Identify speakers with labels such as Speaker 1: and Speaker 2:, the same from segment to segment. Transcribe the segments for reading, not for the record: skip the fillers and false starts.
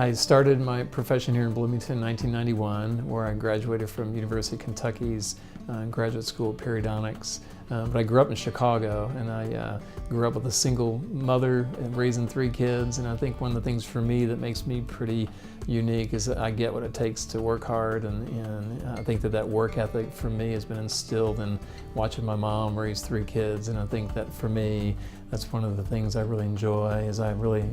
Speaker 1: I started my profession here in Bloomington in 1991, where I graduated from University of Kentucky's graduate school of periodontics. But I grew up in Chicago, and I grew up with a single mother and raising 3 kids. And I think one of the things for me that makes me pretty unique is that I get what it takes to work hard, and I think that work ethic for me has been instilled in watching my mom raise 3 kids. And I think that for me, that's one of the things I really enjoy, is I really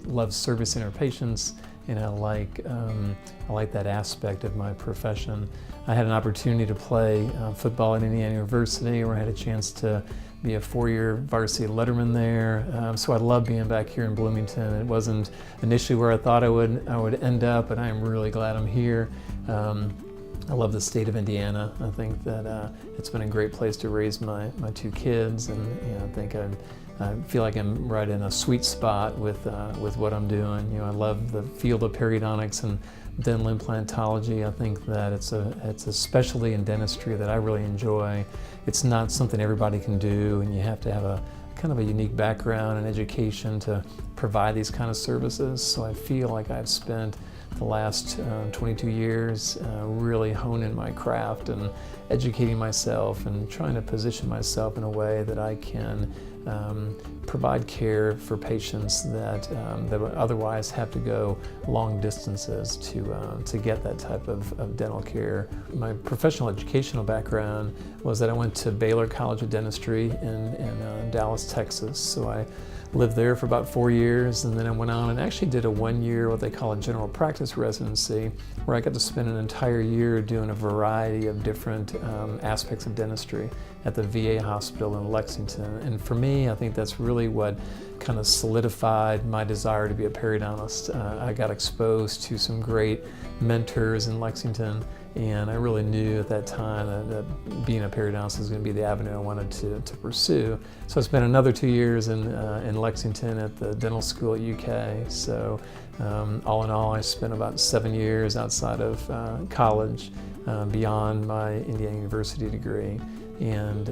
Speaker 1: love servicing our patients, and I like that aspect of my profession. I had an opportunity to play football at Indiana University, where I had a chance to be a 4-year varsity letterman there. So I love being back here in Bloomington. It wasn't initially where I thought I would end up, but I am really glad I'm here. I love the state of Indiana. I think that it's been a great place to raise my 2 kids, and I think I feel like I'm right in a sweet spot with what I'm doing. I love the field of periodontics and dental implantology. I think that it's a specialty in dentistry that I really enjoy. It's not something everybody can do, and you have to have a kind of a unique background and education to provide these kind of services. So I feel like I've spent the last 22 years really honing my craft and educating myself and trying to position myself in a way that I can provide care for patients that would otherwise have to go long distances to get that type of dental care. My professional educational background was that I went to Baylor College of Dentistry in Dallas, Texas. So I lived there for about 4 years, and then I went on and actually did a 1-year, what they call a general practice residency, where I got to spend an entire year doing a variety of different aspects of dentistry at the VA hospital in Lexington. And for me, I think that's really what kind of solidified my desire to be a periodontist. I got exposed to some great mentors in Lexington, and I really knew at that time that being a periodontist was going to be the avenue I wanted to pursue. So I spent another 2 years in Lexington at the dental school at UK. So all in all, I spent about 7 years outside of college, beyond my Indiana University degree, and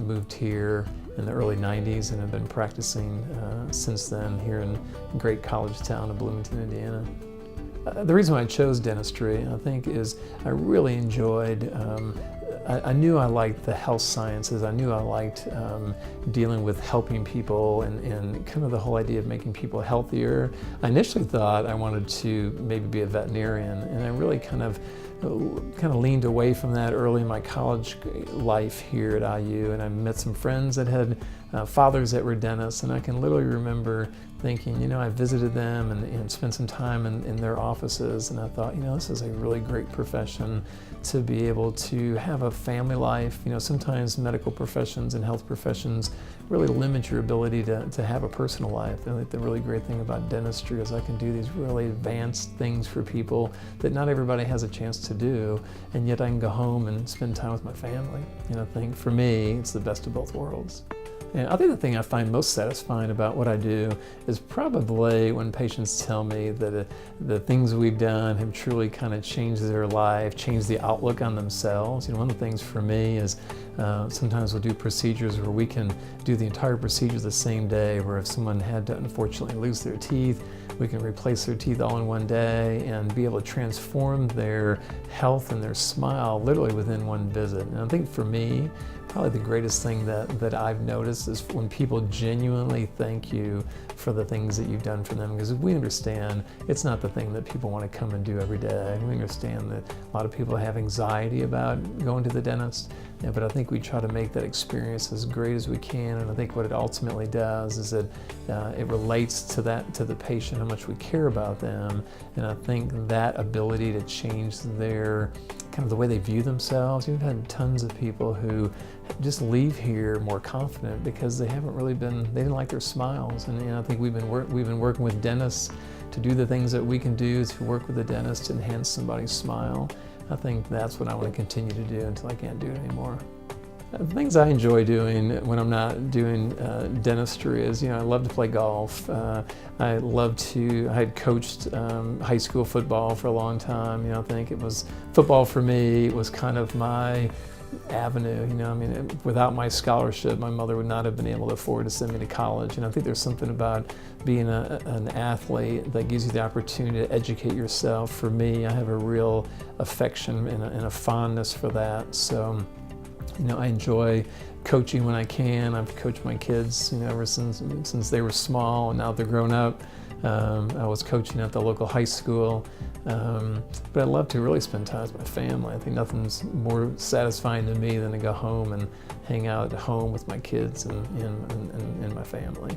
Speaker 1: moved here in the early 90s, and have been practicing since then here in great college town of Bloomington, Indiana. The reason why I chose dentistry, I think, is I really enjoyed, I knew I liked the health sciences. I knew I liked dealing with helping people and kind of the whole idea of making people healthier. I initially thought I wanted to maybe be a veterinarian, and I really kind of leaned away from that early in my college life here at IU, and I met some friends that had fathers that were dentists, and I can literally remember thinking, I visited them and spent some time in their offices, and I thought, this is a really great profession to be able to have a family life. Sometimes medical professions and health professions really limit your ability to have a personal life. And I think the really great thing about dentistry is I can do these really advanced things for people that not everybody has a chance to do, and yet I can go home and spend time with my family. I think for me, it's the best of both worlds. And I think the thing I find most satisfying about what I do is probably when patients tell me that the things we've done have truly kind of changed their life, changed the outlook on themselves. One of the things for me is sometimes we'll do procedures where we can do the entire procedure the same day, where if someone had to unfortunately lose their teeth, we can replace their teeth all in one day and be able to transform their health and their smile literally within one visit. And I think for me, probably the greatest thing that I've noticed is when people genuinely thank you for the things that you've done for them, because we understand it's not the thing that people want to come and do every day. We understand that a lot of people have anxiety about going to the dentist, but I think we try to make that experience as great as we can, and I think what it ultimately does is that it relates to the patient, how much we care about them, and I think that ability to change their kind of the way they view themselves. We've had tons of people who just leave here more confident because they didn't like their smiles. And I think we've been working with dentists to do the things that we can do to work with the dentist to enhance somebody's smile. I think that's what I want to continue to do until I can't do it anymore. The things I enjoy doing when I'm not doing dentistry is, I love to play golf. I had coached high school football for a long time. I think football for me was kind of my avenue. You know, I mean, without my scholarship, my mother would not have been able to afford to send me to college. And I think there's something about being an athlete that gives you the opportunity to educate yourself. For me, I have a real affection and a fondness for that. So, you know, I enjoy coaching when I can. I've coached my kids, you know, ever since they were small, and now they're grown up. I was coaching at the local high school, but I love to really spend time with my family. I think nothing's more satisfying to me than to go home and hang out at home with my kids and my family.